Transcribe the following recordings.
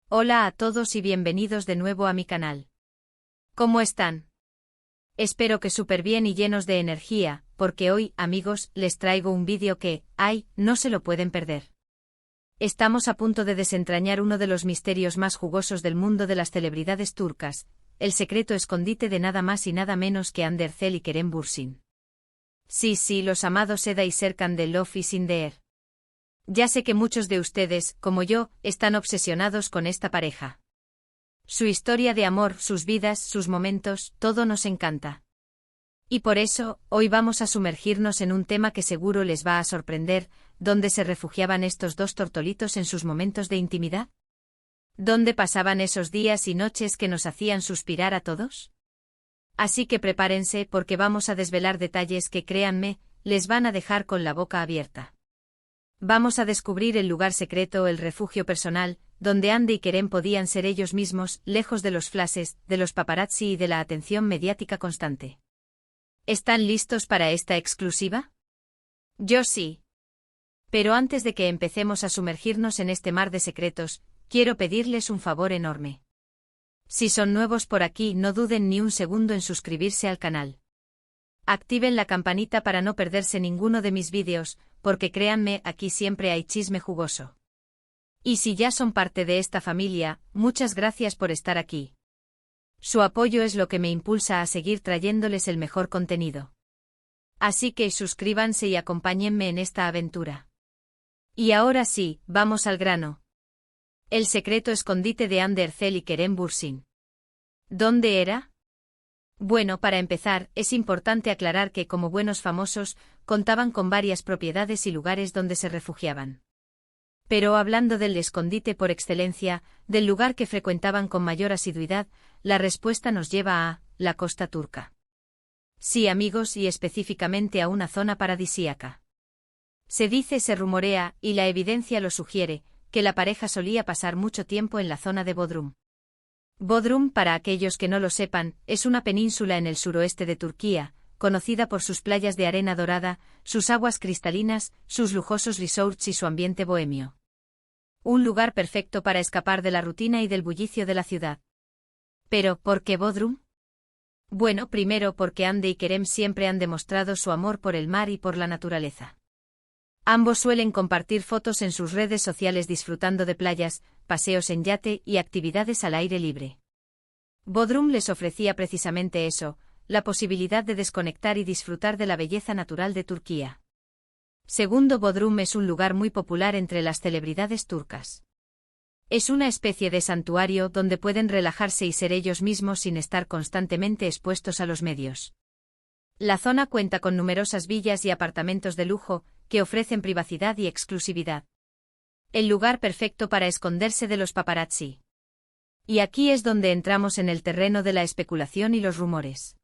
Hola a todos y bienvenidos de nuevo a mi canal. ¿Cómo están? Espero que súper bien y llenos de energía, porque hoy, amigos, les traigo un vídeo que, no se lo pueden perder. Estamos a punto de desentrañar uno de los misterios más jugosos del mundo de las celebridades turcas, el secreto escondite de nada más y nada menos que Hande Erçel y Kerem Bürsin. Sí, los amados Eda y Serkan de Love is in the Air. Ya sé que muchos de ustedes, como yo, están obsesionados con esta pareja. Su historia de amor, sus vidas, sus momentos, todo nos encanta. Y por eso, hoy vamos a sumergirnos en un tema que seguro les va a sorprender: ¿dónde se refugiaban estos dos tortolitos en sus momentos de intimidad? ¿Dónde pasaban esos días y noches que nos hacían suspirar a todos? Así que prepárense porque vamos a desvelar detalles que, créanme, les van a dejar con la boca abierta. Vamos a descubrir el lugar secreto, el refugio personal, donde Hande y Kerem podían ser ellos mismos, lejos de los flashes, de los paparazzi y de la atención mediática constante. ¿Están listos para esta exclusiva? Yo sí. Pero antes de que empecemos a sumergirnos en este mar de secretos, quiero pedirles un favor enorme. Si son nuevos por aquí, no duden ni un segundo en suscribirse al canal. Activen la campanita para no perderse ninguno de mis vídeos, porque créanme, aquí siempre hay chisme jugoso. Y si ya son parte de esta familia, muchas gracias por estar aquí. Su apoyo es lo que me impulsa a seguir trayéndoles el mejor contenido. Así que suscríbanse y acompáñenme en esta aventura. Y ahora sí, vamos al grano. El secreto escondite de Hande Erçel y Kerem Bürsin. ¿Dónde era? Bueno, para empezar, es importante aclarar que, como buenos famosos, contaban con varias propiedades y lugares donde se refugiaban. Pero hablando del escondite por excelencia, del lugar que frecuentaban con mayor asiduidad, la respuesta nos lleva a la costa turca. Sí, amigos, y específicamente a una zona paradisíaca. Se dice, se rumorea, y la evidencia lo sugiere, que la pareja solía pasar mucho tiempo en la zona de Bodrum. Bodrum, para aquellos que no lo sepan, es una península en el suroeste de Turquía, conocida por sus playas de arena dorada, sus aguas cristalinas, sus lujosos resorts y su ambiente bohemio. Un lugar perfecto para escapar de la rutina y del bullicio de la ciudad. Pero, ¿por qué Bodrum? Bueno, primero porque Hande y Kerem siempre han demostrado su amor por el mar y por la naturaleza. Ambos suelen compartir fotos en sus redes sociales disfrutando de playas, paseos en yate y actividades al aire libre. Bodrum les ofrecía precisamente eso, la posibilidad de desconectar y disfrutar de la belleza natural de Turquía. Segundo, Bodrum es un lugar muy popular entre las celebridades turcas. Es una especie de santuario donde pueden relajarse y ser ellos mismos sin estar constantemente expuestos a los medios. La zona cuenta con numerosas villas y apartamentos de lujo, que ofrecen privacidad y exclusividad. El lugar perfecto para esconderse de los paparazzi. Y aquí es donde entramos en el terreno de la especulación y los rumores.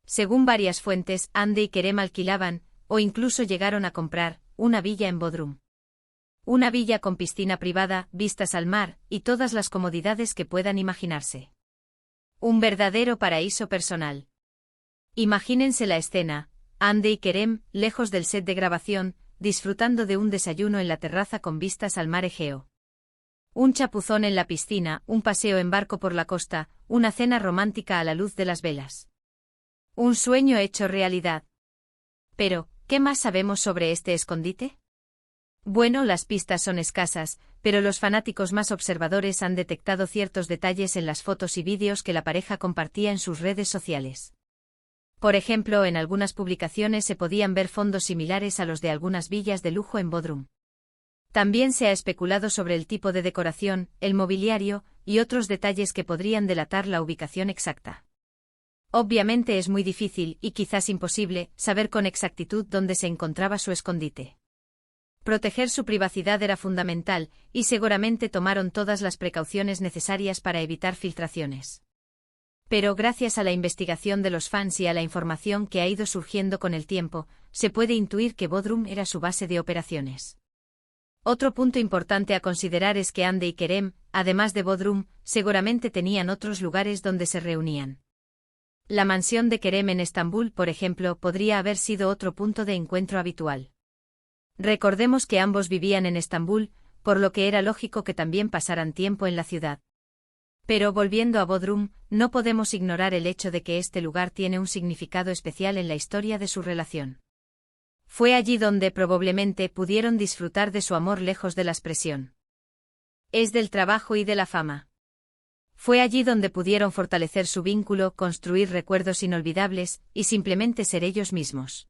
Según varias fuentes, Hande y Kerem alquilaban, o incluso llegaron a comprar, una villa en Bodrum. Una villa con piscina privada, vistas al mar, y todas las comodidades que puedan imaginarse. Un verdadero paraíso personal. Imagínense la escena: Hande y Kerem, lejos del set de grabación, disfrutando de un desayuno en la terraza con vistas al mar Egeo. Un chapuzón en la piscina, un paseo en barco por la costa, una cena romántica a la luz de las velas. Un sueño hecho realidad. Pero, ¿qué más sabemos sobre este escondite? Bueno, las pistas son escasas, pero los fanáticos más observadores han detectado ciertos detalles en las fotos y vídeos que la pareja compartía en sus redes sociales. Por ejemplo, en algunas publicaciones se podían ver fondos similares a los de algunas villas de lujo en Bodrum. También se ha especulado sobre el tipo de decoración, el mobiliario, y otros detalles que podrían delatar la ubicación exacta. Obviamente es muy difícil, y quizás imposible, saber con exactitud dónde se encontraba su escondite. Proteger su privacidad era fundamental, y seguramente tomaron todas las precauciones necesarias para evitar filtraciones. Pero gracias a la investigación de los fans y a la información que ha ido surgiendo con el tiempo, se puede intuir que Bodrum era su base de operaciones. Otro punto importante a considerar es que Hande y Kerem, además de Bodrum, seguramente tenían otros lugares donde se reunían. La mansión de Kerem en Estambul, por ejemplo, podría haber sido otro punto de encuentro habitual. Recordemos que ambos vivían en Estambul, por lo que era lógico que también pasaran tiempo en la ciudad. Pero volviendo a Bodrum, no podemos ignorar el hecho de que este lugar tiene un significado especial en la historia de su relación. Fue allí donde probablemente pudieron disfrutar de su amor lejos de la presión. Es del trabajo y de la fama. Fue allí donde pudieron fortalecer su vínculo, construir recuerdos inolvidables, y simplemente ser ellos mismos.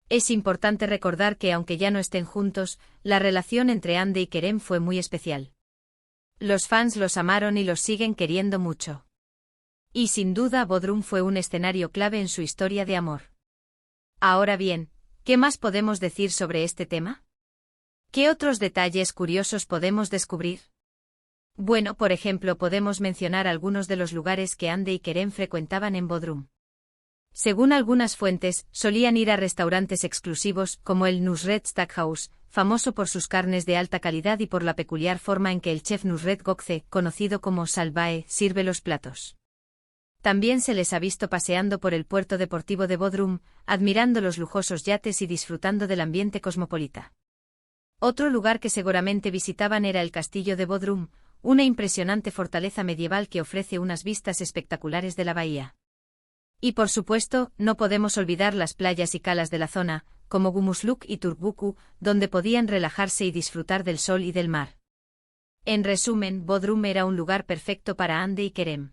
Es importante recordar que aunque ya no estén juntos, la relación entre Andy y Kerem fue muy especial. Los fans los amaron y los siguen queriendo mucho. Y sin duda Bodrum fue un escenario clave en su historia de amor. Ahora bien, ¿qué más podemos decir sobre este tema? ¿Qué otros detalles curiosos podemos descubrir? Bueno, por ejemplo, podemos mencionar algunos de los lugares que Andy y Kerem frecuentaban en Bodrum. Según algunas fuentes, solían ir a restaurantes exclusivos, como el Nusret Steakhouse, famoso por sus carnes de alta calidad y por la peculiar forma en que el chef Nusret Gökçe, conocido como Salvae, sirve los platos. También se les ha visto paseando por el puerto deportivo de Bodrum, admirando los lujosos yates y disfrutando del ambiente cosmopolita. Otro lugar que seguramente visitaban era el castillo de Bodrum, una impresionante fortaleza medieval que ofrece unas vistas espectaculares de la bahía. Y por supuesto, no podemos olvidar las playas y calas de la zona, como Gumusluk y Turkbuku, donde podían relajarse y disfrutar del sol y del mar. En resumen, Bodrum era un lugar perfecto para Andy y Kerem.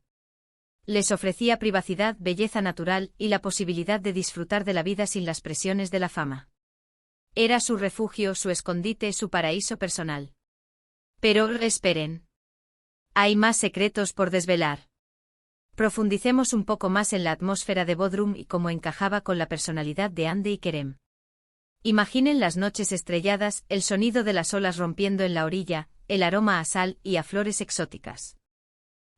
Les ofrecía privacidad, belleza natural y la posibilidad de disfrutar de la vida sin las presiones de la fama. Era su refugio, su escondite, su paraíso personal. Pero esperen. Hay más secretos por desvelar. Profundicemos un poco más en la atmósfera de Bodrum y cómo encajaba con la personalidad de Andy y Kerem. Imaginen las noches estrelladas, el sonido de las olas rompiendo en la orilla, el aroma a sal y a flores exóticas.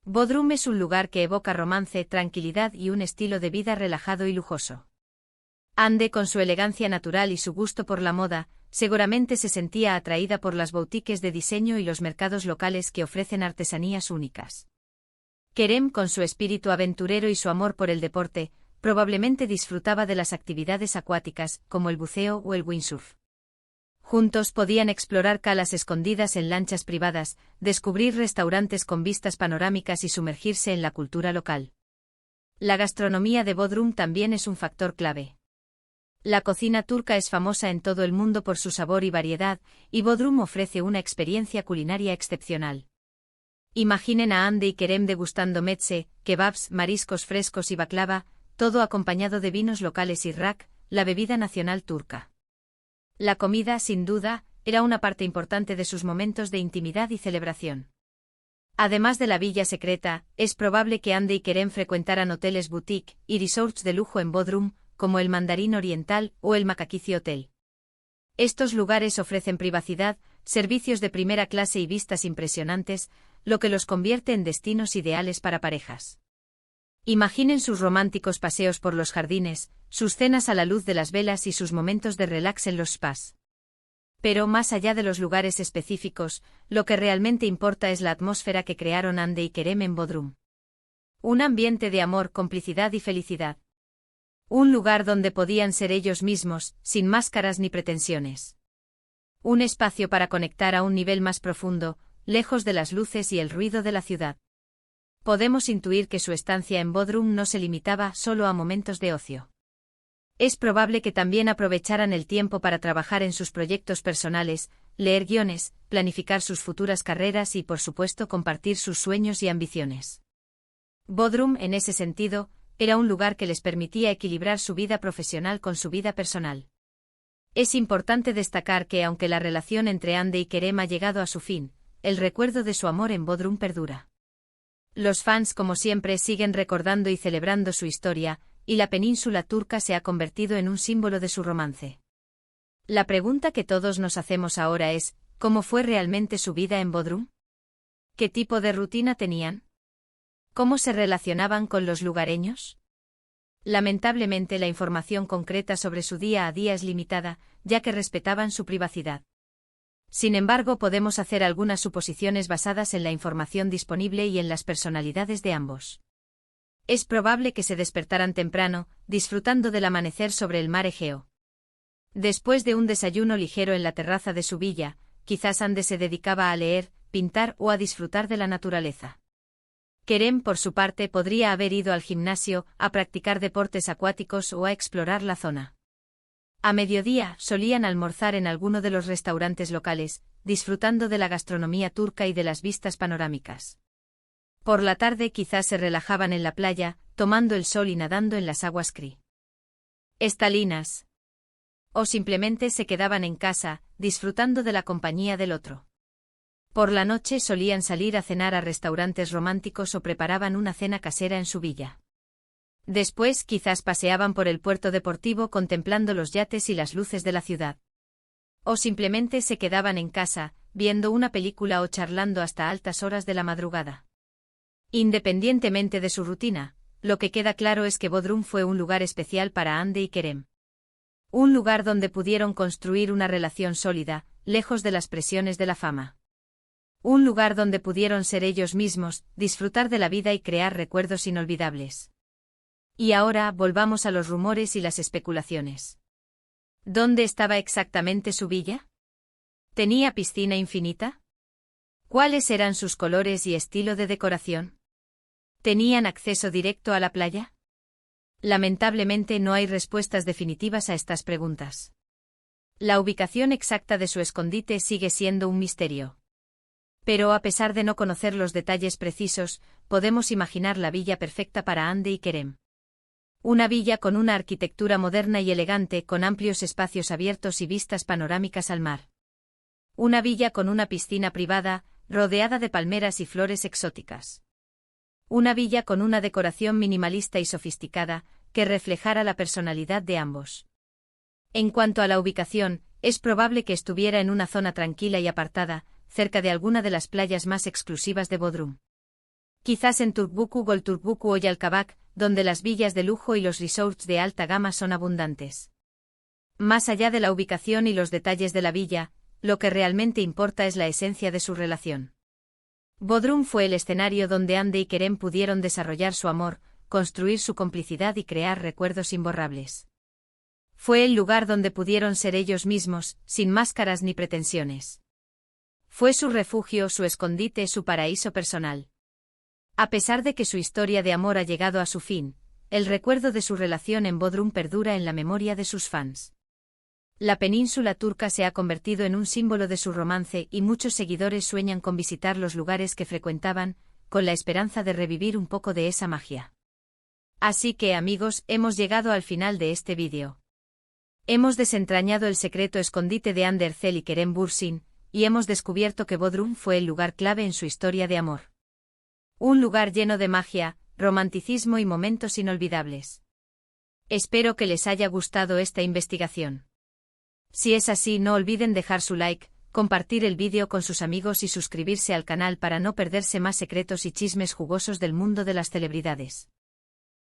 Bodrum es un lugar que evoca romance, tranquilidad y un estilo de vida relajado y lujoso. Andy, con su elegancia natural y su gusto por la moda, seguramente se sentía atraída por las boutiques de diseño y los mercados locales que ofrecen artesanías únicas. Kerem, con su espíritu aventurero y su amor por el deporte, probablemente disfrutaba de las actividades acuáticas, como el buceo o el windsurf. Juntos podían explorar calas escondidas en lanchas privadas, descubrir restaurantes con vistas panorámicas y sumergirse en la cultura local. La gastronomía de Bodrum también es un factor clave. La cocina turca es famosa en todo el mundo por su sabor y variedad, y Bodrum ofrece una experiencia culinaria excepcional. Imaginen a Andy y Kerem degustando meze, kebabs, mariscos frescos y baklava, todo acompañado de vinos locales y rak, la bebida nacional turca. La comida, sin duda, era una parte importante de sus momentos de intimidad y celebración. Además de la villa secreta, es probable que Andy y Kerem frecuentaran hoteles boutique y resorts de lujo en Bodrum, como el Mandarín Oriental o el Makakisi Hotel. Estos lugares ofrecen privacidad, servicios de primera clase y vistas impresionantes, lo que los convierte en destinos ideales para parejas. Imaginen sus románticos paseos por los jardines, sus cenas a la luz de las velas y sus momentos de relax en los spas. Pero más allá de los lugares específicos, lo que realmente importa es la atmósfera que crearon Andy y Kerem en Bodrum. Un ambiente de amor, complicidad y felicidad. Un lugar donde podían ser ellos mismos, sin máscaras ni pretensiones. Un espacio para conectar a un nivel más profundo, lejos de las luces y el ruido de la ciudad. Podemos intuir que su estancia en Bodrum no se limitaba solo a momentos de ocio. Es probable que también aprovecharan el tiempo para trabajar en sus proyectos personales, leer guiones, planificar sus futuras carreras y, por supuesto, compartir sus sueños y ambiciones. Bodrum, en ese sentido, era un lugar que les permitía equilibrar su vida profesional con su vida personal. Es importante destacar que aunque la relación entre Andy y Kerem ha llegado a su fin, el recuerdo de su amor en Bodrum perdura. Los fans, como siempre, siguen recordando y celebrando su historia, y la península turca se ha convertido en un símbolo de su romance. La pregunta que todos nos hacemos ahora es, ¿cómo fue realmente su vida en Bodrum? ¿Qué tipo de rutina tenían? ¿Cómo se relacionaban con los lugareños? Lamentablemente, la información concreta sobre su día a día es limitada, ya que respetaban su privacidad. Sin embargo, podemos hacer algunas suposiciones basadas en la información disponible y en las personalidades de ambos. Es probable que se despertaran temprano, disfrutando del amanecer sobre el mar Egeo. Después de un desayuno ligero en la terraza de su villa, quizás Ande se dedicaba a leer, pintar o a disfrutar de la naturaleza. Kerem, por su parte, podría haber ido al gimnasio, a practicar deportes acuáticos o a explorar la zona. A mediodía, solían almorzar en alguno de los restaurantes locales, disfrutando de la gastronomía turca y de las vistas panorámicas. Por la tarde quizás se relajaban en la playa, tomando el sol y nadando en las aguas cristalinas. O simplemente se quedaban en casa, disfrutando de la compañía del otro. Por la noche solían salir a cenar a restaurantes románticos o preparaban una cena casera en su villa. Después quizás paseaban por el puerto deportivo contemplando los yates y las luces de la ciudad. O simplemente se quedaban en casa, viendo una película o charlando hasta altas horas de la madrugada. Independientemente de su rutina, lo que queda claro es que Bodrum fue un lugar especial para Hande y Kerem. Un lugar donde pudieron construir una relación sólida, lejos de las presiones de la fama. Un lugar donde pudieron ser ellos mismos, disfrutar de la vida y crear recuerdos inolvidables. Y ahora volvamos a los rumores y las especulaciones. ¿Dónde estaba exactamente su villa? ¿Tenía piscina infinita? ¿Cuáles eran sus colores y estilo de decoración? ¿Tenían acceso directo a la playa? Lamentablemente no hay respuestas definitivas a estas preguntas. La ubicación exacta de su escondite sigue siendo un misterio. Pero a pesar de no conocer los detalles precisos, podemos imaginar la villa perfecta para Hande y Kerem. Una villa con una arquitectura moderna y elegante, con amplios espacios abiertos y vistas panorámicas al mar. Una villa con una piscina privada, rodeada de palmeras y flores exóticas. Una villa con una decoración minimalista y sofisticada, que reflejara la personalidad de ambos. En cuanto a la ubicación, es probable que estuviera en una zona tranquila y apartada, cerca de alguna de las playas más exclusivas de Bodrum. Quizás en Turkbuku, Golturkbuku o Yalkabak, donde las villas de lujo y los resorts de alta gama son abundantes. Más allá de la ubicación y los detalles de la villa, lo que realmente importa es la esencia de su relación. Bodrum fue el escenario donde Hande y Kerem pudieron desarrollar su amor, construir su complicidad y crear recuerdos imborrables. Fue el lugar donde pudieron ser ellos mismos, sin máscaras ni pretensiones. Fue su refugio, su escondite, su paraíso personal. A pesar de que su historia de amor ha llegado a su fin, el recuerdo de su relación en Bodrum perdura en la memoria de sus fans. La península turca se ha convertido en un símbolo de su romance y muchos seguidores sueñan con visitar los lugares que frecuentaban, con la esperanza de revivir un poco de esa magia. Así que, amigos, hemos llegado al final de este vídeo. Hemos desentrañado el secreto escondite de Hande Erçel y Kerem Bürsin, y hemos descubierto que Bodrum fue el lugar clave en su historia de amor. Un lugar lleno de magia, romanticismo y momentos inolvidables. Espero que les haya gustado esta investigación. Si es así, no olviden dejar su like, compartir el vídeo con sus amigos y suscribirse al canal para no perderse más secretos y chismes jugosos del mundo de las celebridades.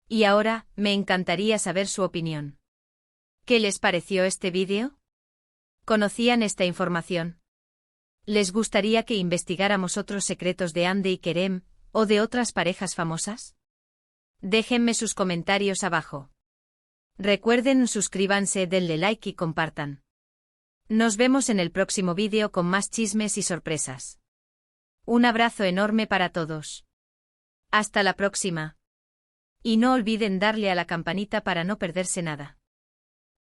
Y ahora, me encantaría saber su opinión. ¿Qué les pareció este vídeo? ¿Conocían esta información? ¿Les gustaría que investigáramos otros secretos de Hande y Kerem, o de otras parejas famosas? Déjenme sus comentarios abajo. Recuerden, suscríbanse, denle like y compartan. Nos vemos en el próximo vídeo con más chismes y sorpresas. Un abrazo enorme para todos. Hasta la próxima. Y no olviden darle a la campanita para no perderse nada.